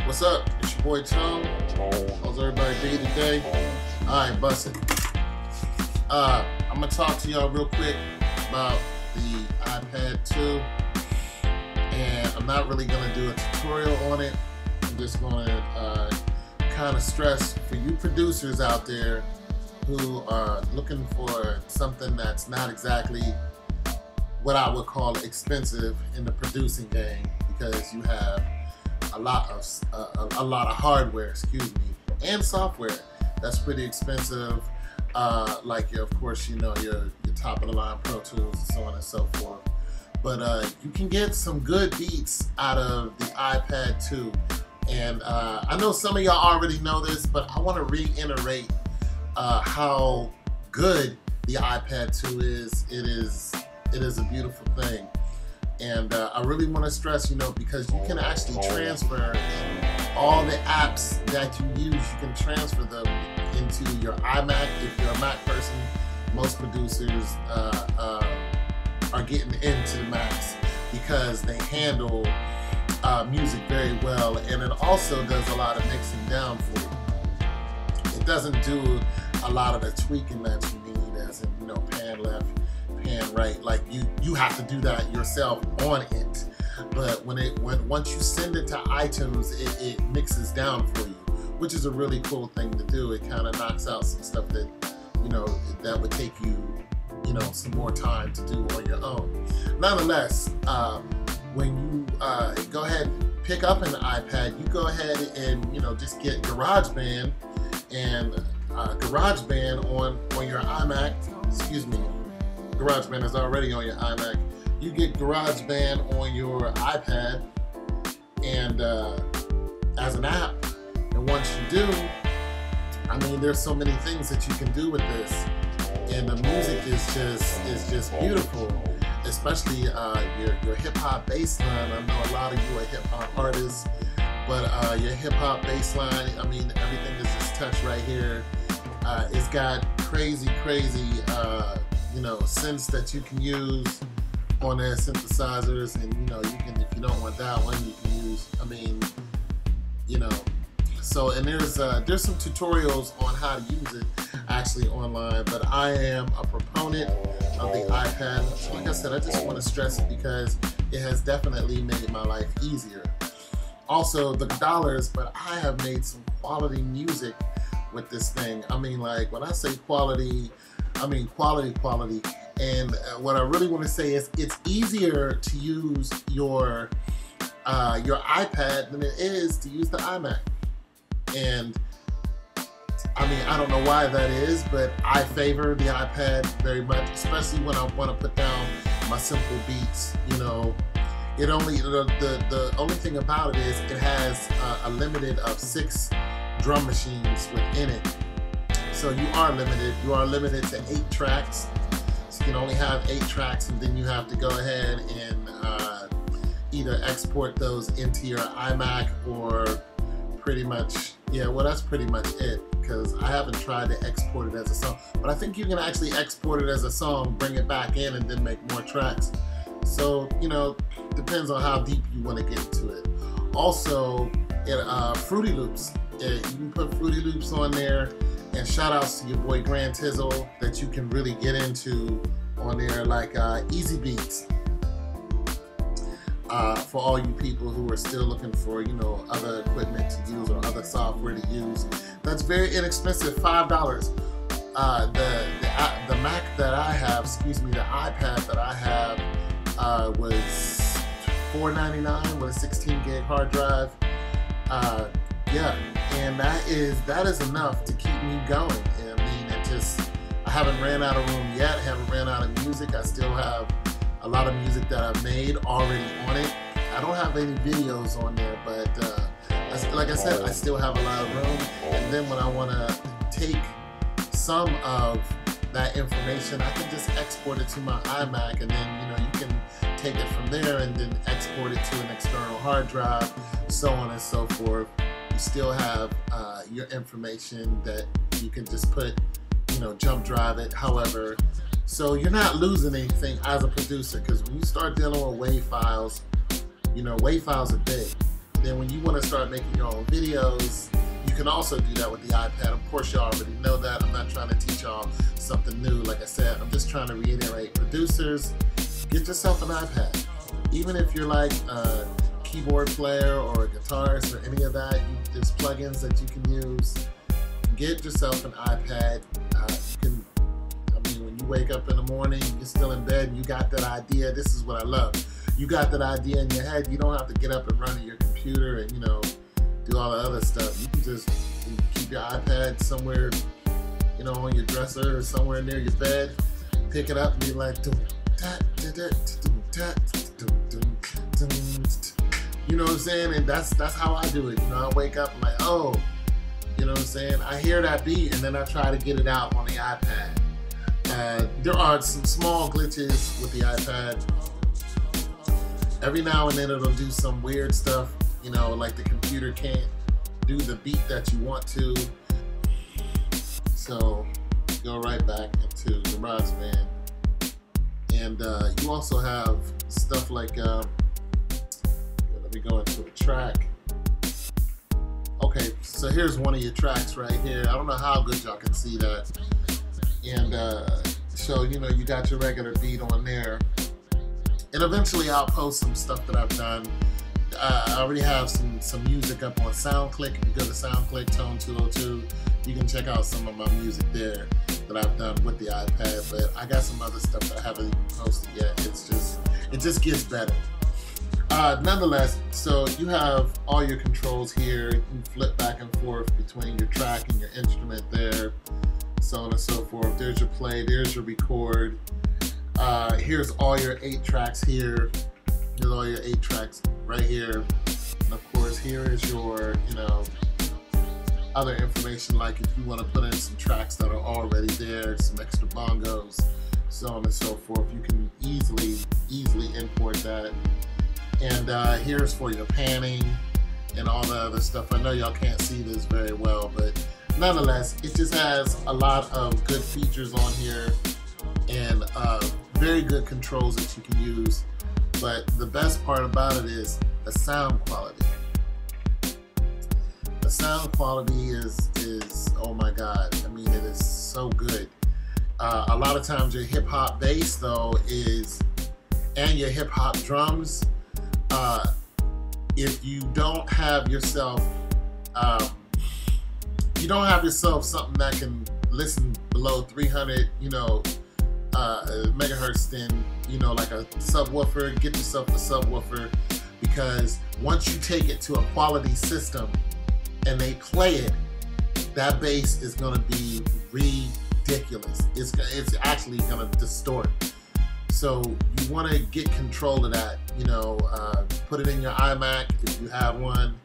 What's up? It's your boy Tom. How's everybody day today? Alright, bust it. I'm gonna talk to y'all real quick about the iPad 2. And I'm not really gonna do a tutorial on it. I'm just gonna kind of stress for you producers out there who are looking for something that's not exactly what I would call expensive in the producing game, because you have a lot of hardware, excuse me, and software that's pretty expensive. Like of course, you know, your top of the line Pro Tools and so on and so forth. But you can get some good beats out of the iPad 2. And I know some of y'all already know this, but I want to reiterate how good the iPad 2 is. It is a beautiful thing. And I really want to stress, you know, because you can actually transfer all the apps that you use, you can transfer them into your iMac. If you're a Mac person, most producers are getting into the Macs because they handle music very well, and it also does a lot of mixing down for you. It doesn't do a lot of the tweaking that you need, as in, you know, pan left, pan right. Like you have to do that yourself on it. But once you send it to iTunes, it mixes down for you, which is a really cool thing to do. It kind of knocks out some stuff that, you know, that would take you, you know, some more time to do on your own. Nonetheless, when you go ahead and pick up an iPad, you go ahead and, you know, just get GarageBand, and GarageBand on your iMac. Excuse me, GarageBand is already on your iMac. You get GarageBand on your iPad and as an app, and once you do, I mean, there's so many things that you can do with this, and the music is just beautiful. Especially your hip hop bass line. I know a lot of you are hip hop artists, but your hip hop bass line, I mean, everything is just touched right here. It's got crazy, you know, synths that you can use on their synthesizers, and you know, you can, if you don't want that one, you can use, I mean, you know. So, and there's some tutorials on how to use it actually online, but I am a proponent of the iPad. Like I said, I just want to stress it because it has definitely made my life easier. Also, the dollars, but I have made some quality music with this thing. I mean, like, when I say quality, I mean quality. And what I really want to say is it's easier to use your iPad than it is to use the iMac. And I mean, I don't know why that is, but I favor the iPad very much, especially when I want to put down my simple beats. You know, the only thing about it is it has a limited of 6 drum machines within it. So you are limited. You are limited to 8 tracks. So you can only have 8 tracks, and then you have to go ahead and either export those into your iMac or pretty much, yeah, well, that's pretty much it, because I haven't tried to export it as a song. But I think you can actually export it as a song, bring it back in, and then make more tracks. So, you know, depends on how deep you want to get into it. Also, Fruity Loops. You can put Fruity Loops on there, and shout outs to your boy Grand Tizzle that you can really get into on there, like Easy Beats. For all you people who are still looking for, you know, other equipment to use or other software to use, that's very inexpensive, $5. The Mac that I have, excuse me, the iPad that I have was $4.99 with a 16 gig hard drive. Yeah, and that is enough to keep me going. I mean, I haven't ran out of room yet. I haven't ran out of music. I still have a lot of music that I've made already on it. I don't have any videos on there, but like I said, I still have a lot of room. And then when I want to take some of that information, I can just export it to my iMac, and then, you know, you can take it from there and then export it to an external hard drive, so on and so forth. You still have your information that you can just put, you know, jump drive it, however. So you're not losing anything as a producer, because when you start dealing with WAV files, you know, WAV files are big. And then when you want to start making your own videos, you can also do that with the iPad. Of course, y'all already know that. I'm not trying to teach y'all something new. Like I said, I'm just trying to reiterate, producers, get yourself an iPad. Even if you're like a keyboard player or a guitarist or any of that, there's plugins that you can use. Get yourself an iPad. When you wake up in the morning, you're still in bed, and you got that idea. This is what I love. You got that idea in your head. You don't have to get up and run to your computer and, do all the other stuff. You can just keep your iPad somewhere, on your dresser or somewhere near your bed. Pick it up and be like, you know what I'm saying? And that's how I do it. I wake up and like, oh, you know what I'm saying? I hear that beat and then I try to get it out on the iPad. There are some small glitches with the iPad. Every now and then it'll do some weird stuff, like the computer can't do the beat that you want to. So go right back into GarageBand. And you also have stuff like, let me go into a track. Okay, so here's one of your tracks right here. I don't know how good y'all can see that. And so, you got your regular beat on there. And eventually I'll post some stuff that I've done. I already have some music up on SoundClick. If you go to SoundClick, Tone 202, you can check out some of my music there that I've done with the iPad. But I got some other stuff that I haven't even posted yet. It just gets better. Nonetheless, so you have all your controls here. You can flip back and forth between your track and your instrument there, so on and so forth. There's your play, there's your record. Here's all your 8 tracks here. Here's all your 8 tracks right here. And of course, here is your, other information, like if you want to put in some tracks that are already there, some extra bongos, so on and so forth. You can easily import that. And here's for your panning and all the other stuff. I know y'all can't see this very well, but nonetheless, it just has a lot of good features on here and very good controls that you can use. But the best part about it is the sound quality. The sound quality is oh my God. I mean, it is so good. A lot of times your hip hop bass though and your hip hop drums, if you don't have yourself, something that can listen below 300, megahertz, then, like a subwoofer, get yourself a subwoofer, because once you take it to a quality system and they play it, that bass is going to be ridiculous. It's actually going to distort. So you want to get control of that, put it in your iMac if you have one,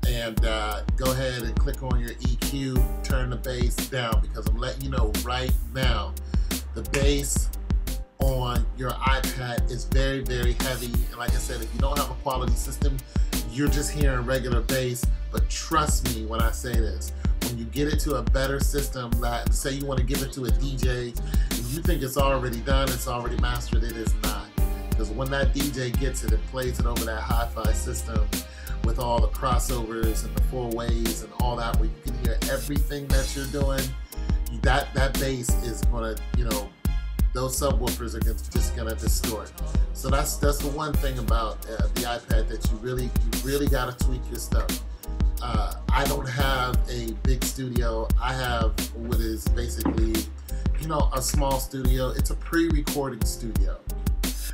and go ahead and click on your EQ, turn the bass down, because I'm letting you know right now, the bass on your iPad is very, very heavy. And like I said, if you don't have a quality system, you're just hearing regular bass. But trust me when I say this, when you get it to a better system, that say you want to give it to a DJ, and you think it's already done, it's already mastered, it is not. Because when that DJ gets it and plays it over that hi-fi system with all the crossovers and the 4-ways and all that, where you can hear everything that you're doing, that bass is gonna, those subwoofers are just gonna distort. So that's the one thing about the iPad, that you really gotta tweak your stuff. I don't have a big studio. I have what is basically, a small studio. It's a pre-recording studio.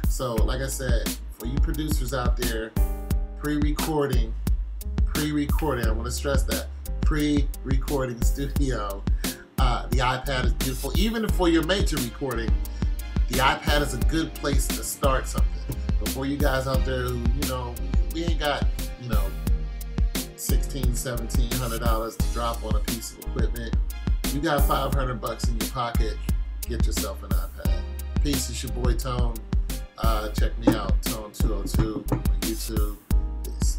So like I said, for you producers out there, pre-recording, I want to stress that, pre-recording studio, the iPad is beautiful. Even for your major recording, the iPad is a good place to start something. But for you guys out there who, we ain't got, $1,600, $1,700 to drop on a piece of equipment, you got $500 in your pocket, get yourself an iPad. Peace, it's your boy Tone. Check me out, Tone 202 on YouTube. Peace.